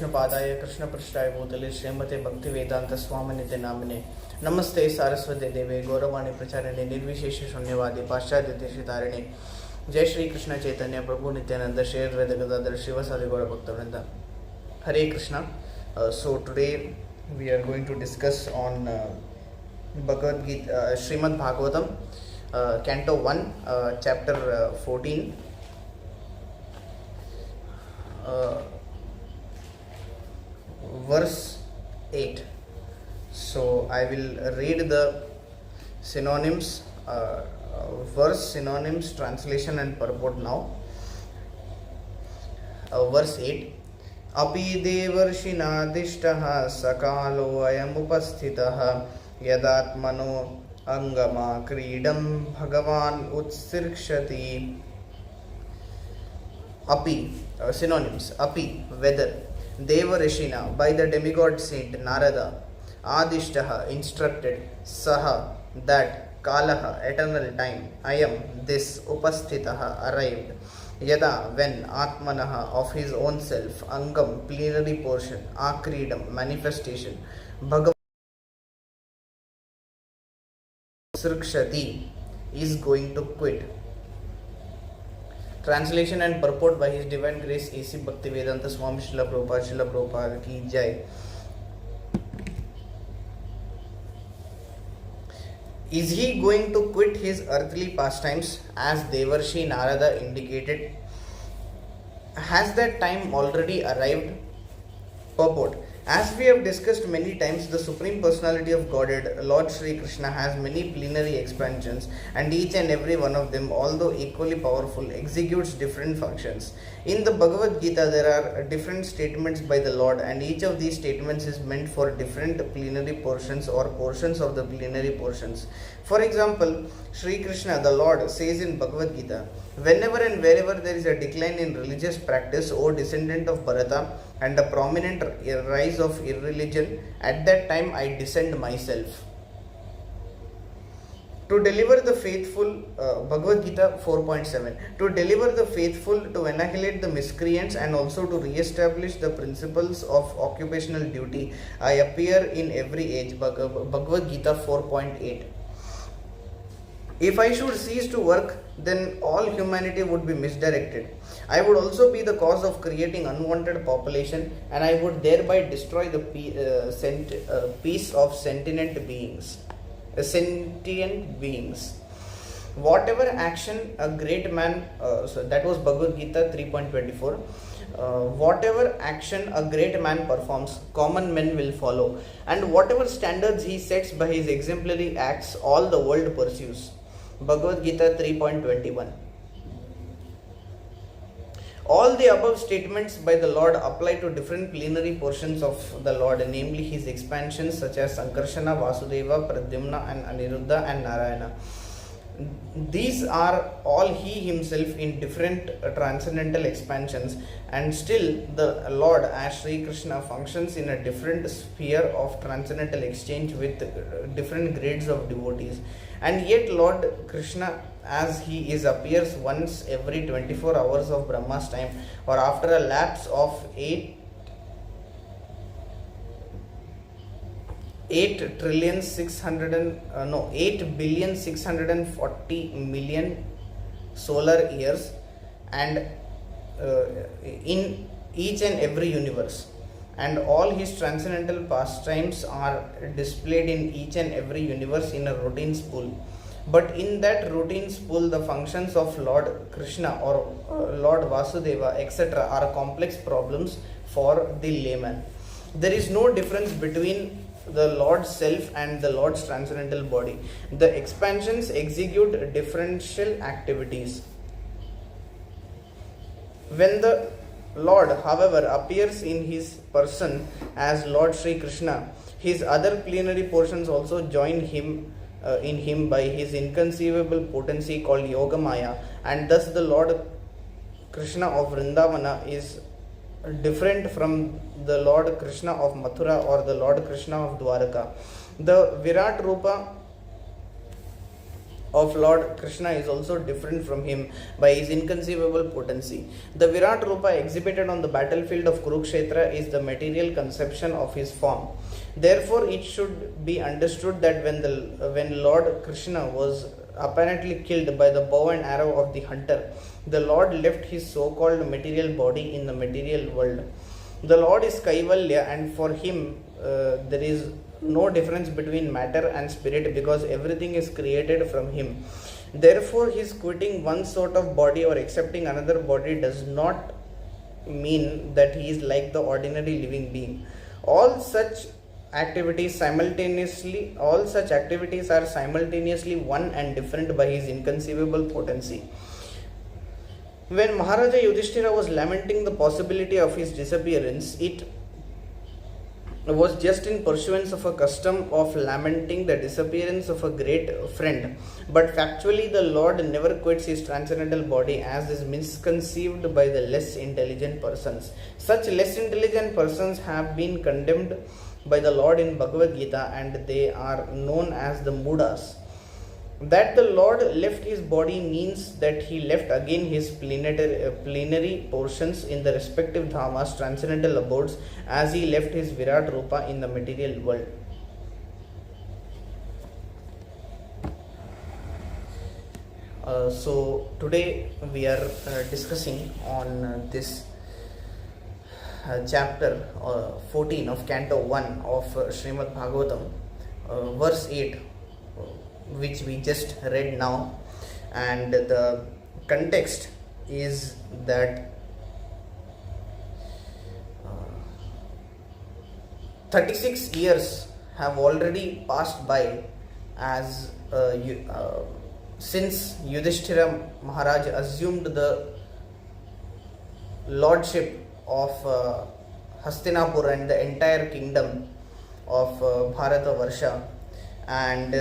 कृष्णपादाय कृष्णपृष्ठाय भूतले श्रीमते भक्तिवेदांत स्वामिनिते नामिने नमस्ते सारस्वते देवे गौरवाणी प्रचारिणे निर्विशेष शून्यवादी पाश्चात्य देशधारिणे जय श्री कृष्ण चैतन्य प्रभु नित्यानंद श्री अद्वैत गदाधर शिवसादि गौर भक्तवृंद हरे Krishna. So today we are going to discuss on Bhagavad Gita, Srimad Bhagavatam, Canto 1, Chapter 14, verse 8. So I will read the synonyms, verse, synonyms, translation and purport now. Verse 8. अपि देवर्षिनादिष्टः सकालो अयमुपस्थितः यदात्मनो अंगमा क्रीडं भगवान् उत्सिर्क्षति. Api, synonyms. Api, whether. Devarishina, by the demigod saint Narada. Adishtaha, instructed. Saha, that. Kalaha, eternal time. Ayam, this. Upasthitaha, arrived. Yada, when. Atmanaha, of his own self. Angam, plenary portion. Akridam, manifestation. Bhagavan Sirkshati, is going to quit. Translation and purport by His Divine Grace A.C. Bhaktivedanta Swami Srila Prabhupada ki Jai. Is he going to quit his earthly pastimes as Devarshi Narada indicated? Has that time already arrived? Purport. As we have discussed many times, the Supreme Personality of Godhead, Lord Sri Krishna, has many plenary expansions, and each and every one of them, although equally powerful, executes different functions. In the Bhagavad Gita, there are different statements by the Lord, and each of these statements is meant for different plenary portions or portions of the plenary portions. For example, Sri Krishna, the Lord, says in Bhagavad Gita, whenever and wherever there is a decline in religious practice, O descendant of Bharata, and a prominent rise of irreligion, at that time I descend myself. To deliver the faithful, Bhagavad Gita 4.7, to deliver the faithful, to annihilate the miscreants, and also to re-establish the principles of occupational duty, I appear in every age. Bhagavad Gita 4.8. If I should cease to work, then all humanity would be misdirected. I would also be the cause of creating unwanted population, and I would thereby destroy the peace of sentient beings. Whatever action a great man, so that was Bhagavad Gita 3.24. Whatever action a great man performs, common men will follow, and whatever standards he sets by his exemplary acts, all the world pursues. Bhagavad Gita 3.21. All the above statements by the Lord apply to different plenary portions of the Lord, namely his expansions such as Sankarshana, Vasudeva, Pradyumna, and Aniruddha and Narayana. These are all he himself in different transcendental expansions, and still the Lord as Sri Krishna functions in a different sphere of transcendental exchange with different grades of devotees. And yet Lord Krishna, as he is, appears once every 24 hours of Brahma's time, or after a lapse of 8 billion 640 million solar years, and in each and every universe, and all his transcendental pastimes are displayed in each and every universe in a routine spool. But in that routine spool, the functions of Lord Krishna or Lord Vasudeva, etc., are complex problems for the layman. There is no difference between the Lord's self and the Lord's transcendental body. The expansions execute differential activities. When the Lord, however, appears in his person as Lord Sri Krishna, his other plenary portions also join him in him by his inconceivable potency called Yogamaya, and thus the Lord Krishna of Vrindavana is different from the Lord Krishna of Mathura or the Lord Krishna of Dwaraka. The Virat Rupa of Lord Krishna is also different from him by his inconceivable potency. The Virat Rupa exhibited on the battlefield of Kurukshetra is the material conception of his form. Therefore, it should be understood that when Lord Krishna was apparently killed by the bow and arrow of the hunter, the Lord left his so-called material body in the material world. The Lord is Kaivalya, and for him there is no difference between matter and spirit because everything is created from him. Therefore, his quitting one sort of body or accepting another body does not mean that he is like the ordinary living being. All such activities are simultaneously one and different by his inconceivable potency. When Maharaja Yudhishthira was lamenting the possibility of his disappearance, it was just in pursuance of a custom of lamenting the disappearance of a great friend. But factually, the Lord never quits his transcendental body, as is misconceived by the less intelligent persons. Such less intelligent persons have been condemned by the Lord in Bhagavad Gita, and they are known as the Mudas. That the Lord left his body means that he left again his plenary portions in the respective dhamas, transcendental abodes, as he left his Virat Rupa in the material world. So today we are discussing on this chapter 14 of Canto 1 of Srimad Bhagavatam, verse 8, which we just read now, and the context is that 36 years have already passed by as since Yudhishthira Maharaj assumed the lordship of Hastinapur and the entire kingdom of Bharata Varsha, and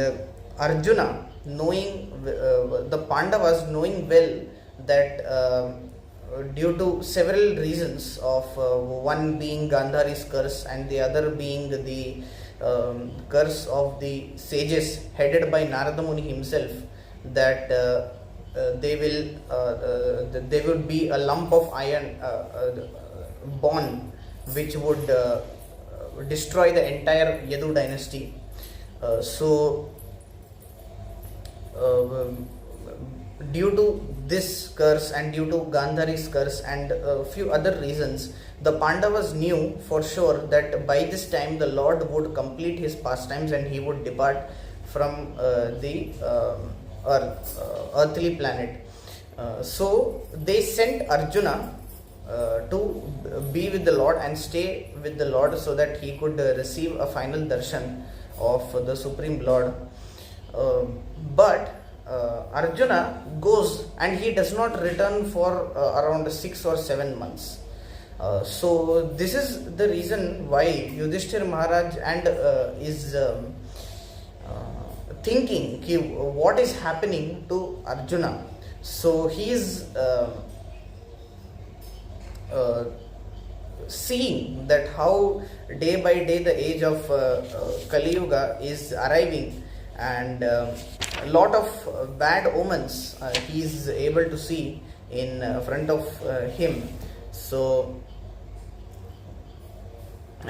Arjuna, knowing the Pandavas, knowing well that due to several reasons of one being Gandhari's curse and the other being the curse of the sages headed by Narada Muni himself, that there would be a lump of iron born which would destroy the entire Yadu dynasty. Due to this curse and due to Gandhari's curse and a few other reasons, the Pandavas knew for sure that by this time the Lord would complete his pastimes and he would depart from the earthly planet. So they sent Arjuna to be with the Lord and stay with the Lord so that he could receive a final darshan of the Supreme Lord. But Arjuna goes and he does not return for around 6 or 7 months. So this is the reason why Yudhishthira Maharaj is thinking what is happening to Arjuna. So he is seeing that how day by day the age of Kali Yuga is arriving, and a lot of bad omens he is able to see in front of him. So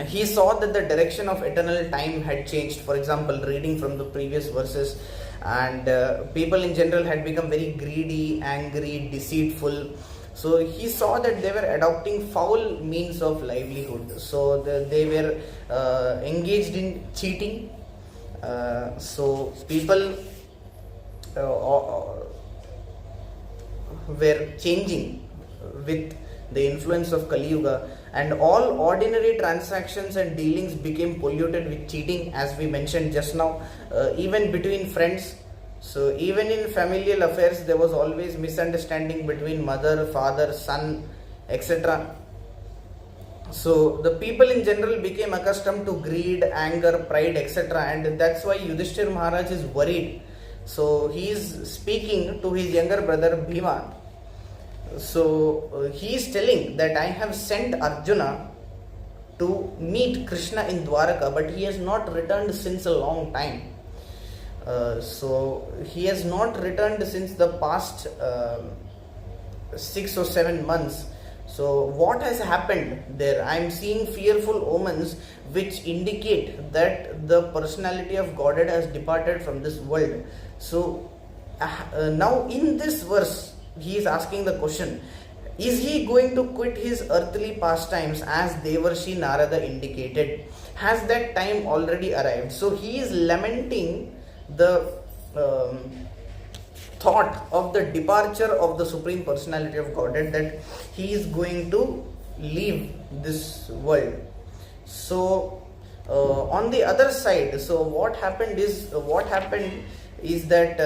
he saw that the direction of eternal time had changed. For example, reading from the previous verses, and people in general had become very greedy, angry, deceitful. So he saw that they were adopting foul means of livelihood. So they were engaged in cheating. So people were changing with the influence of Kali Yuga, and all ordinary transactions and dealings became polluted with cheating, as we mentioned just now, even between friends. So even in familial affairs there was always misunderstanding between mother, father, son, etc. So the people in general became accustomed to greed, anger, pride, etc. And that's why Yudhishthira Maharaj is worried. So he is speaking to his younger brother Bhima. So he is telling that I have sent Arjuna to meet Krishna in Dwaraka, but he has not returned since a long time. So he has not returned since the past 6 or 7 months. So what has happened there? I am seeing fearful omens which indicate that the personality of Godhead has departed from this world. So now in this verse he is asking the question, is he going to quit his earthly pastimes as Devarshi Narada indicated? Has that time already arrived? So he is lamenting the thought of the departure of the Supreme Personality of Godhead, that he is going to leave this world. So on the other side, so what happened is that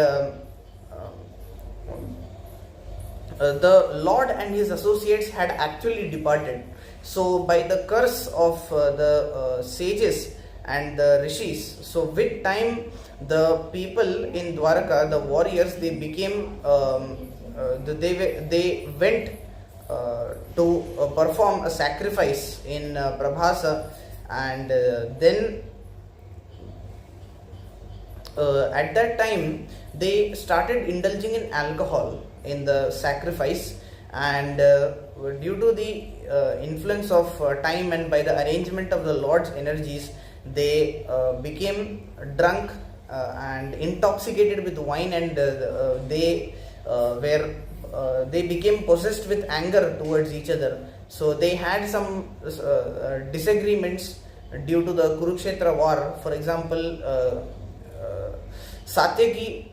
the Lord and his associates had actually departed. So by the curse of the sages and the rishis, so with time the people in Dwaraka, the warriors, they became they went to perform a sacrifice in Prabhasa, and then at that time they started indulging in alcohol in the sacrifice, and due to the influence of time and by the arrangement of the Lord's energies, they became drunk and intoxicated with wine, and they became possessed with anger towards each other. So they had some disagreements due to the Kurukshetra war. For example, Satyaki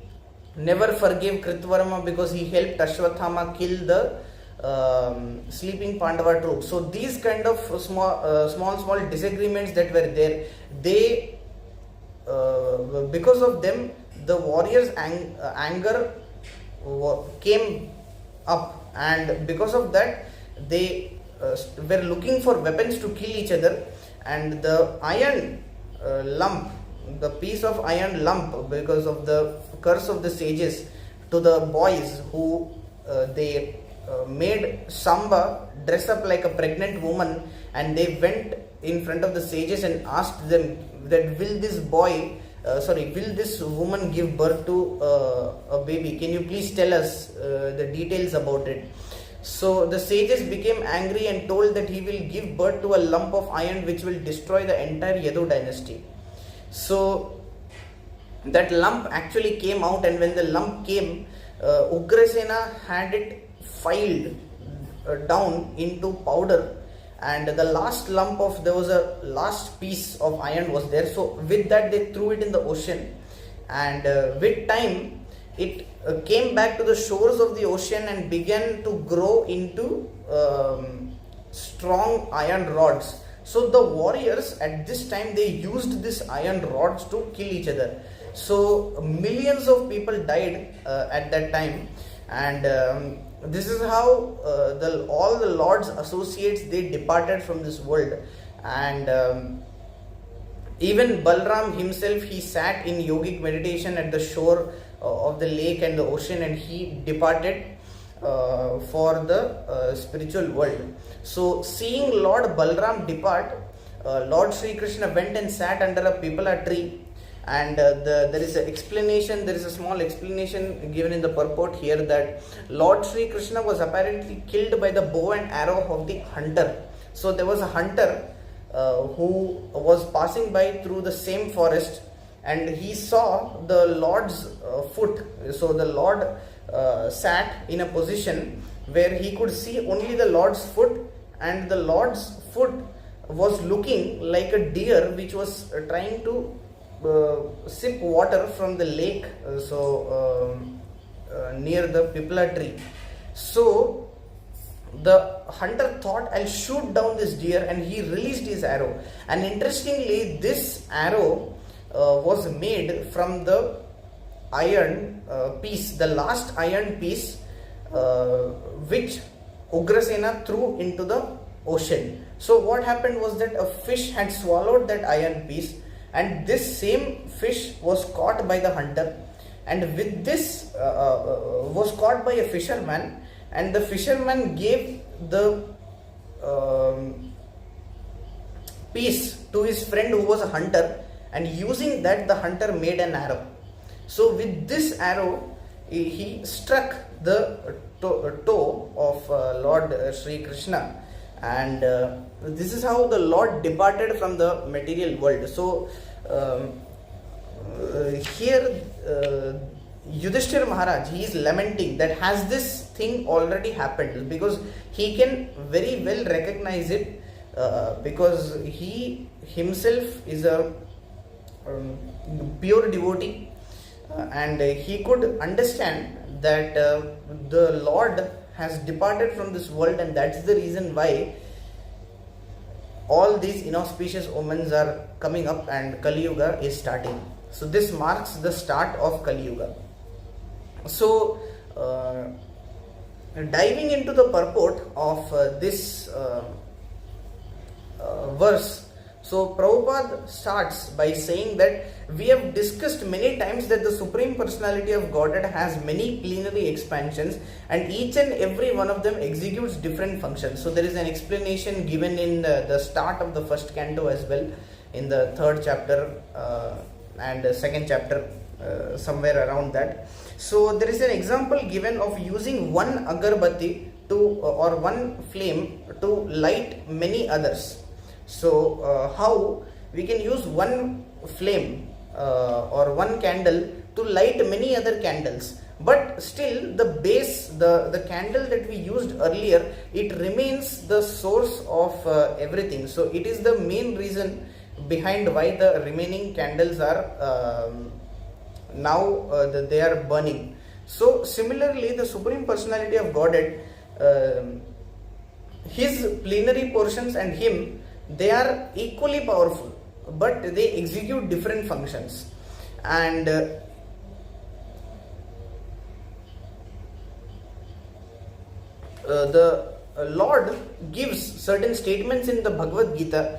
never forgave Kritvarma because he helped Ashwathama kill the sleeping Pandava troops. So these kind of small disagreements that were there, they because of them the warriors' anger came up, and because of that they were looking for weapons to kill each other, and the iron lump, the piece of iron lump, because of the curse of the sages to the boys who they made Samba dress up like a pregnant woman, and they went in front of the sages and asked them that will this woman give birth to a baby? Can you please tell us the details about it? So the sages became angry and told that he will give birth to a lump of iron which will destroy the entire Yadu dynasty. So that lump actually came out, and when the lump came, Ugrasena had it filed down into powder, and the last lump of, there was a last piece of iron was there. So with that they threw it in the ocean, and with time it came back to the shores of the ocean and began to grow into strong iron rods. So the warriors at this time, they used this iron rods to kill each other. So millions of people died at that time, and this is how all the Lord's associates, they departed from this world. And even Balram himself, he sat in yogic meditation at the shore of the lake and the ocean, and he departed for the spiritual world. So seeing Lord Balram depart, Lord Sri Krishna went and sat under a pipala tree, and there is a explanation, there is a small explanation given in the purport here, that Lord Sri Krishna was apparently killed by the bow and arrow of the hunter. So there was a hunter who was passing by through the same forest, and he saw the Lord's foot. So the Lord sat in a position where he could see only the Lord's foot, and the Lord's foot was looking like a deer which was trying to sip water from the lake, near the pipla tree. So the hunter thought, I'll shoot down this deer, and he released his arrow. And interestingly, this arrow was made from the iron piece, the last iron piece which Ugrasena threw into the ocean. So what happened was that a fish had swallowed that iron piece, and this same fish was caught by the hunter, and with this was caught by a fisherman, and the fisherman gave the piece to his friend who was a hunter, and using that the hunter made an arrow. So with this arrow, he struck the toe of Lord Sri Krishna, and this is how the Lord departed from the material world. So here Yudhishthira Maharaj, he is lamenting that has this thing already happened, because he can very well recognize it, because he himself is a pure devotee, and he could understand that the Lord has departed from this world, and that's the reason why all these inauspicious omens are coming up and Kali Yuga is starting. So this marks the start of Kali Yuga. So diving into the purport of this verse, so Prabhupada starts by saying that we have discussed many times that the Supreme Personality of Godhead has many plenary expansions, and each and every one of them executes different functions. So there is an explanation given in the start of the first canto as well, in the third chapter and second chapter, somewhere around that. So there is an example given of using one agarbatti to or one flame to light many others. So how we can use one flame or one candle to light many other candles, but still the base, the candle that we used earlier, it remains the source of everything. So it is the main reason behind why the remaining candles are now they are burning. So similarly, the Supreme Personality of Godhead, his plenary portions and him, they are equally powerful, but they execute different functions. And the Lord gives certain statements in the Bhagavad Gita,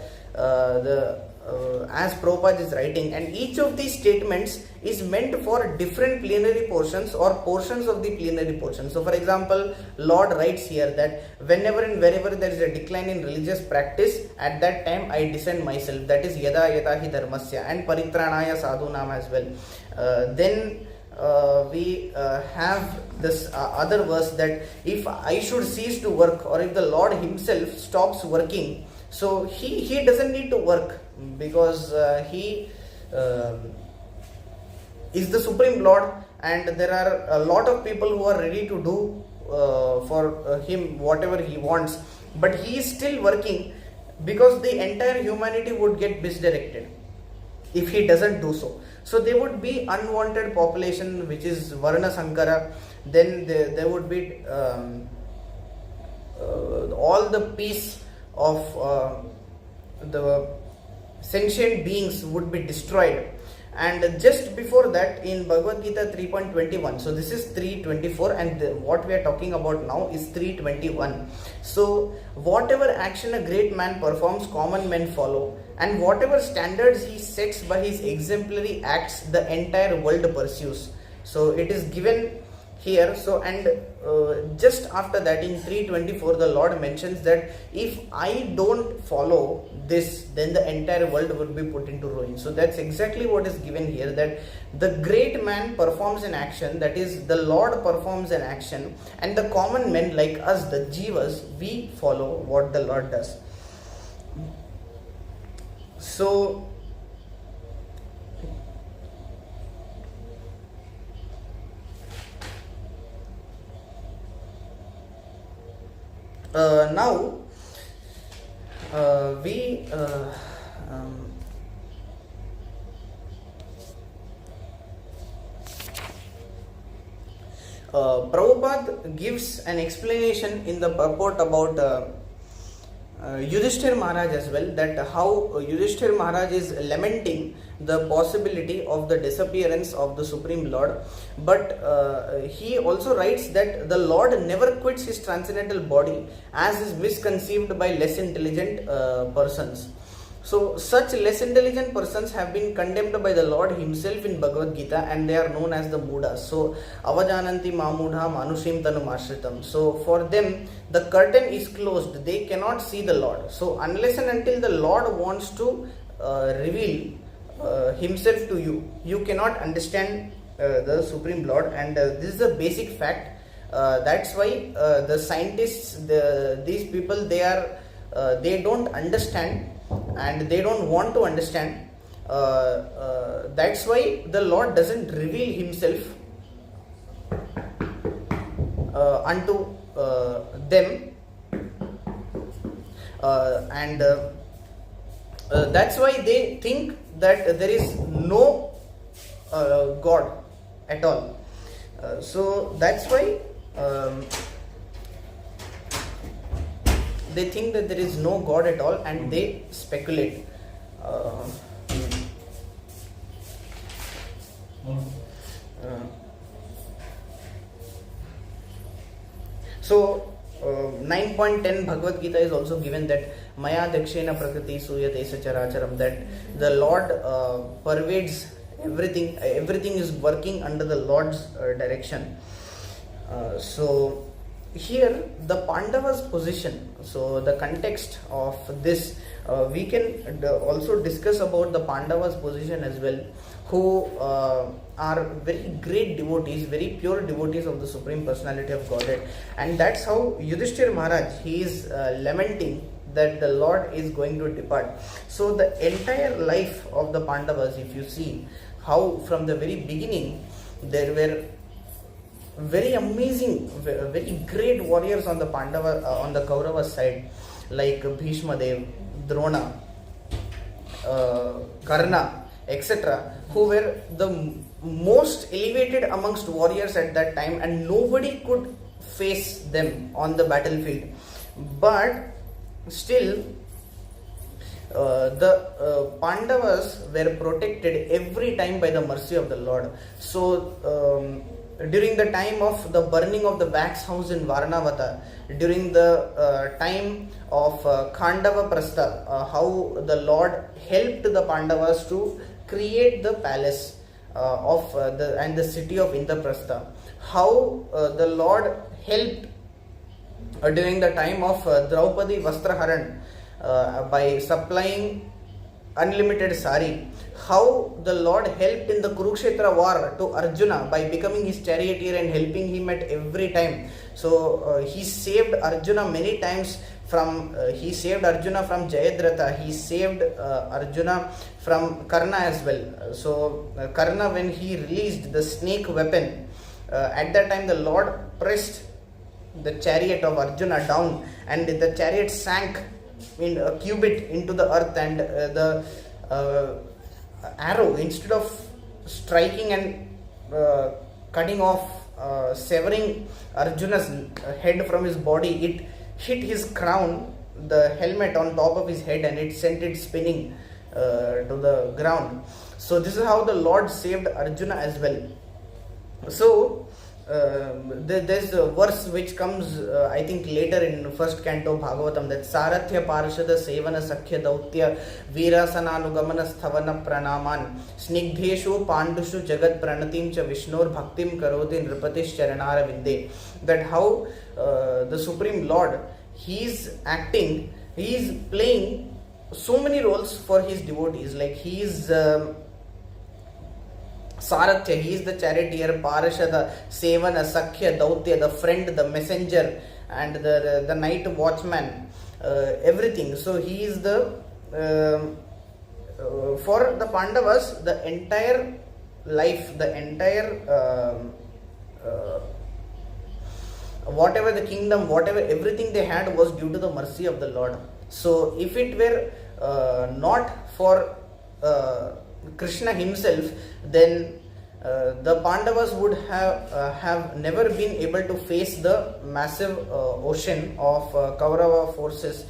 as Prabhupada is writing, and each of these statements is meant for different plenary portions or portions of the plenary portion. So for example, Lord writes here that whenever and wherever there is a decline in religious practice, at that time I descend myself, that is yada yata hi dharmasya, and paritranaya sadhunam as well. Then we have this other verse that if I should cease to work, or if the Lord himself stops working, so he doesn't need to work, because he is the Supreme Lord, and there are a lot of people who are ready to do for him whatever he wants, but he is still working, because the entire humanity would get misdirected if he doesn't do so. So there would be unwanted population, which is Varna Sankara. Then there would be all the peace of the sentient beings would be destroyed. And just before that, in Bhagavad Gita 3.21, so this is 3.24, and what we are talking about now is 3.21. So whatever action a great man performs, common men follow, and whatever standards he sets by his exemplary acts, the entire world pursues. So it is given here. So and just after that, in 3.24, the Lord mentions that if I don't follow this, then the entire world would be put into ruin. So that's exactly what is given here, that the great man performs an action, that is the Lord performs an action, and the common men like us, the jivas, we follow what the Lord does. So now we Prabhupada gives an explanation in the purport about Yudhishthira Maharaj as well, that how Yudhishthira Maharaj is lamenting the possibility of the disappearance of the Supreme Lord, but he also writes that the Lord never quits his transcendental body, as is misconceived by less intelligent persons. So such less intelligent persons have been condemned by the Lord himself in Bhagavad Gita, and they are known as the Mudas. So avajananti mamudha manushim tanumashritam. So for them the curtain is closed, they cannot see the Lord. So unless and until the Lord wants to reveal himself to you, you cannot understand the Supreme Lord, and this is a basic fact. That's why the scientists, these people, they don't understand and they don't want to understand. That's why the Lord doesn't reveal Himself unto them, and that's why they think that there is no God at all. So that's why they think that there is no God at all, and they speculate. So 9.10 Bhagavad Gita is also given that Maya Dakshina Prakriti Suyate Sacharacharam, that the Lord pervades everything. Everything is working under the Lord's direction. So here the Pandavas' position, so the context of this, we can also discuss about the Pandavas' position as well, who are very great devotees, very pure devotees of the Supreme Personality of Godhead. And that's how Yudhishthira Maharaj, he is lamenting that the Lord is going to depart. So the entire life of the Pandavas, if you see how from the very beginning there were very amazing, very great warriors on the Pandava, on the Kaurava side, like Bhishma Dev, Drona, Karna, etc., who were the most elevated amongst warriors at that time, and nobody could face them on the battlefield. But still, the Pandavas were protected every time by the mercy of the Lord. So during the time of the burning of the wax house in Varanavata, during the time of Khandava Prastha, how the Lord helped the Pandavas to create the palace and the city of Indraprastha, how the Lord helped during the time of Draupadi Vastraharan by supplying unlimited sari, how the Lord helped in the Kurukshetra war to Arjuna by becoming his charioteer and helping him at every time. So he saved Arjuna many times from Jayadratha, he saved Arjuna from Karna as well. So Karna, when he released the snake weapon, at that time the Lord pressed the chariot of Arjuna down, and the chariot sank in a cubit into the earth, and the arrow, instead of striking and cutting off, severing Arjuna's head from his body, it hit his crown, the helmet on top of his head, and it sent it spinning to the ground. So this is how the Lord saved Arjuna as well. So there's a verse which comes I think later in first canto Bhagavatam, that Sarathya Parshada Sevana Sakhya Dautya Virasananugamana Sthavana Pranaman Snigdheshu Pandushu Jagat Pranatim Cha Vishnur Bhaktim Karoti Nripatish Charanara Vinde. That how the Supreme Lord, he is acting, he is playing so many roles for his devotees. Like he is Sarathya, he is the charioteer, Parashada, Sevana, Sakhya, Dautya, the friend, the messenger, and the night watchman, everything. So he is the, for the Pandavas, the entire life, the entire, whatever the kingdom, whatever, everything they had was due to the mercy of the Lord. So if it were not for Krishna himself, then the Pandavas would have never been able to face the massive ocean of Kaurava forces.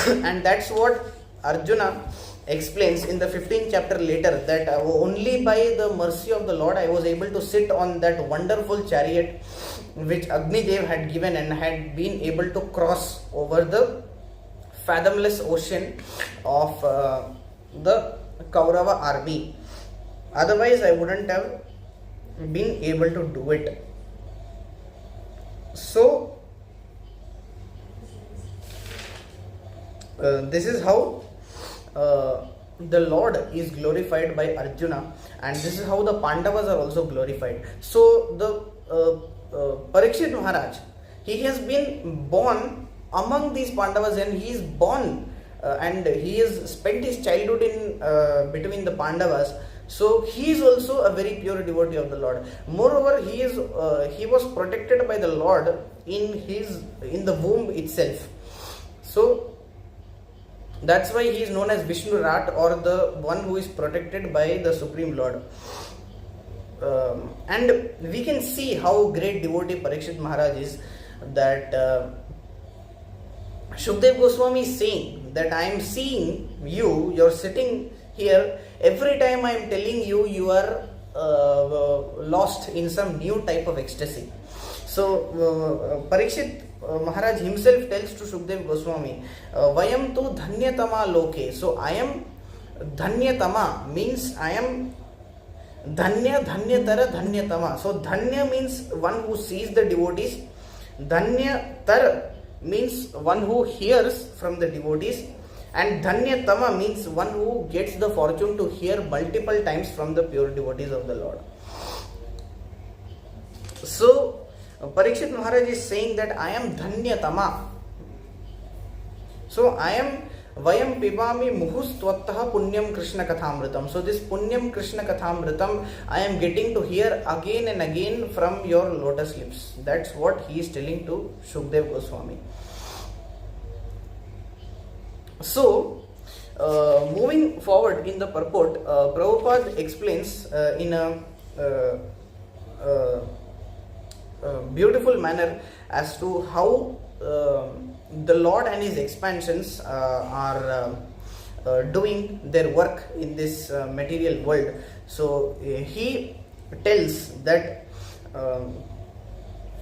And that's what Arjuna explains in the 15th chapter later, that only by the mercy of the Lord I was able to sit on that wonderful chariot which Agni Dev had given, and had been able to cross over the fathomless ocean of the Kaurava army. Otherwise I wouldn't have been able to do it. So this is how the Lord is glorified by Arjuna, and this is how the Pandavas are also glorified. So the Parikshit Maharaj, he has been born among these Pandavas, and he is born and he has spent his childhood in between the Pandavas. So he is also a very pure devotee of the Lord. Moreover, he was protected by the Lord in the womb itself. So that's why he is known as Vishnu Rat, or the one who is protected by the Supreme Lord. And we can see how great devotee Parikshit Maharaj is, that Shukdev Goswami is saying that I am seeing you, you are sitting here, every time I am telling you, you are lost in some new type of ecstasy. So Parikshit Maharaj himself tells to Shukdev Goswami, Vayam tu dhanyatama loke. So I am dhanyatama, means I am dhanya, dhanyatara, dhanyatama. So dhanya means one who sees the devotees, dhanyatar means one who hears from the devotees, and dhanyatama means one who gets the fortune to hear multiple times from the pure devotees of the Lord. So Parikshit Maharaj is saying that I am dhanyatama. So I am Vayam pibami muhustvattaha punyam Krishna kathamritam. So this punyam Krishna kathamritam I am getting to hear again and again from your lotus lips. That's what he is telling to Shukdev Goswami. So moving forward in the purport, Prabhupada explains in a beautiful manner as to how the Lord and his expansions are doing their work in this material world. So he tells that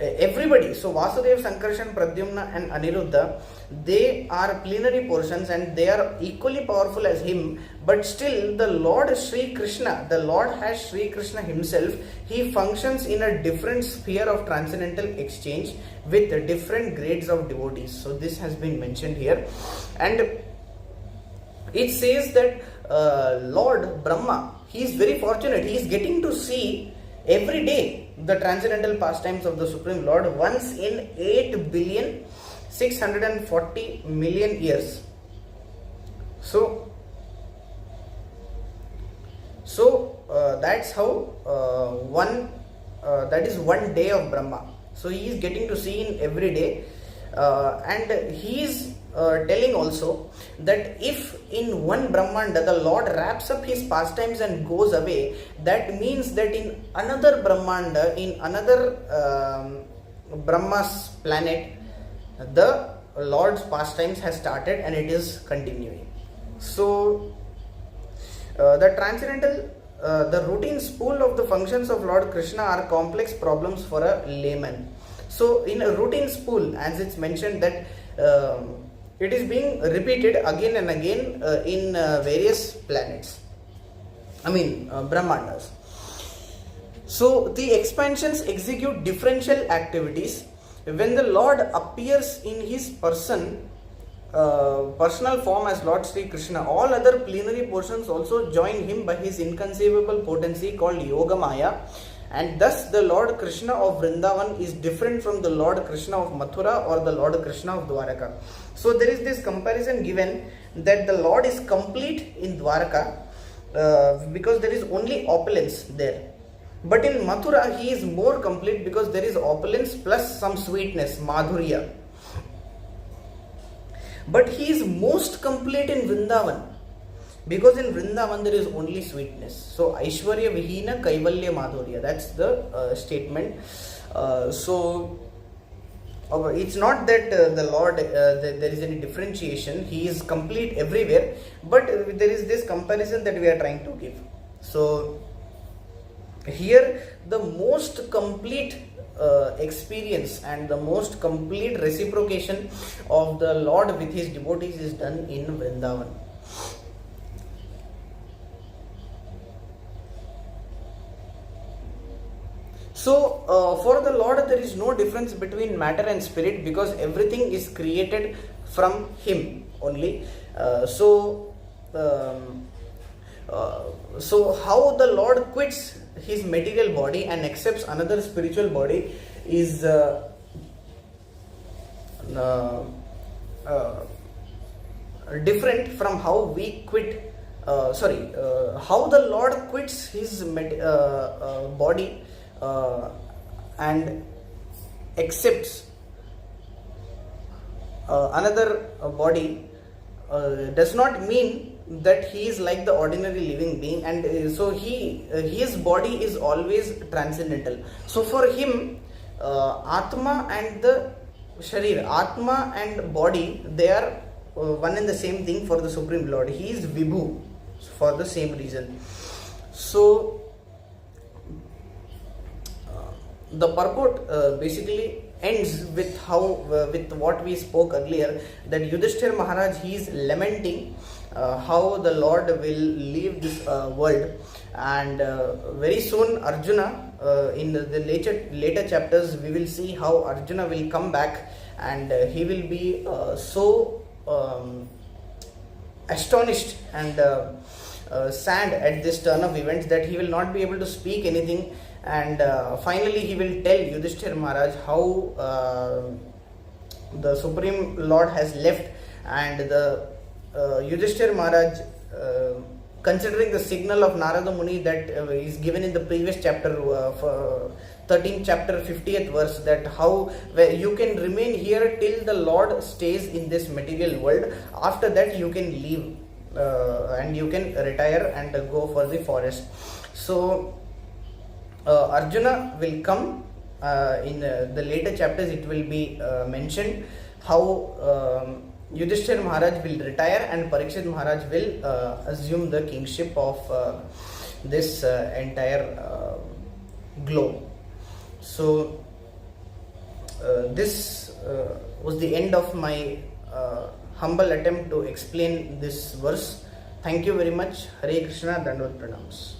everybody, so Vasudeva, Sankarshan, Pradyumna and Aniruddha, they are plenary portions and they are equally powerful as him, but still the Lord Sri Krishna, the Lord has Sri Krishna himself, he functions in a different sphere of transcendental exchange with different grades of devotees. So this has been mentioned here, and it says that Lord Brahma, he is very fortunate, he is getting to see every day the transcendental pastimes of the Supreme Lord once in 8,640,000,000 years. So that's how that is one day of Brahma. So he is getting to see in every day, and he is telling also that if in one Brahmanda the Lord wraps up his pastimes and goes away, that means that in another Brahmanda, in another Brahma's planet, the Lord's pastimes has started and it is continuing. So the transcendental, the routine spool of the functions of Lord Krishna are complex problems for a layman. So in a routine spool, as it's mentioned that it is being repeated again and again in various planets, Brahmandas. So the expansions execute differential activities. When the Lord appears in his personal form as Lord Sri Krishna, all other plenary portions also join him by his inconceivable potency called Yogamaya, and thus the Lord Krishna of Vrindavan is different from the Lord Krishna of Mathura or the Lord Krishna of Dwaraka. So there is this comparison given that the Lord is complete in Dwaraka because there is only opulence there. But in Mathura he is more complete because there is opulence plus some sweetness, madhurya. But he is most complete in Vrindavan because in Vrindavan there is only sweetness. So Aishwarya Vihina Kaivalya Madhurya, that's the statement. So it's not that the Lord there is any differentiation, he is complete everywhere, but there is this comparison that we are trying to give. So here the most complete experience and the most complete reciprocation of the Lord with his devotees is done in Vrindavan. So for the Lord there is no difference between matter and spirit because everything is created from him only. So how the Lord quits his material body and accepts another spiritual body is uh, different from how we quit. How the Lord quits his body and accepts another body does not mean that he is like the ordinary living being, and so his body is always transcendental. So for him, Atma and the Sharir, Atma and body, they are one and the same thing for the Supreme Lord. He is Vibhu for the same reason. So the purport basically ends with with what we spoke earlier, that Yudhishthir Maharaj, he is lamenting how the Lord will leave this world, and very soon Arjuna, in the later chapters, we will see how Arjuna will come back, and he will be so astonished and sad at this turn of events that he will not be able to speak anything, and finally he will tell Yudhishthir Maharaj how the Supreme Lord has left, and the Yudhishthir Maharaj, considering the signal of Narada Muni that is given in the previous chapter, 13th chapter 50th verse, that how you can remain here till the Lord stays in this material world, after that you can leave and you can retire and go for the forest. So Arjuna will come in the later chapters. It will be mentioned how Yudhishthir Maharaj will retire and Parikshit Maharaj will assume the kingship of this entire globe. So this was the end of my humble attempt to explain this verse. Thank you very much. Hare Krishna, Dandavad Pranams.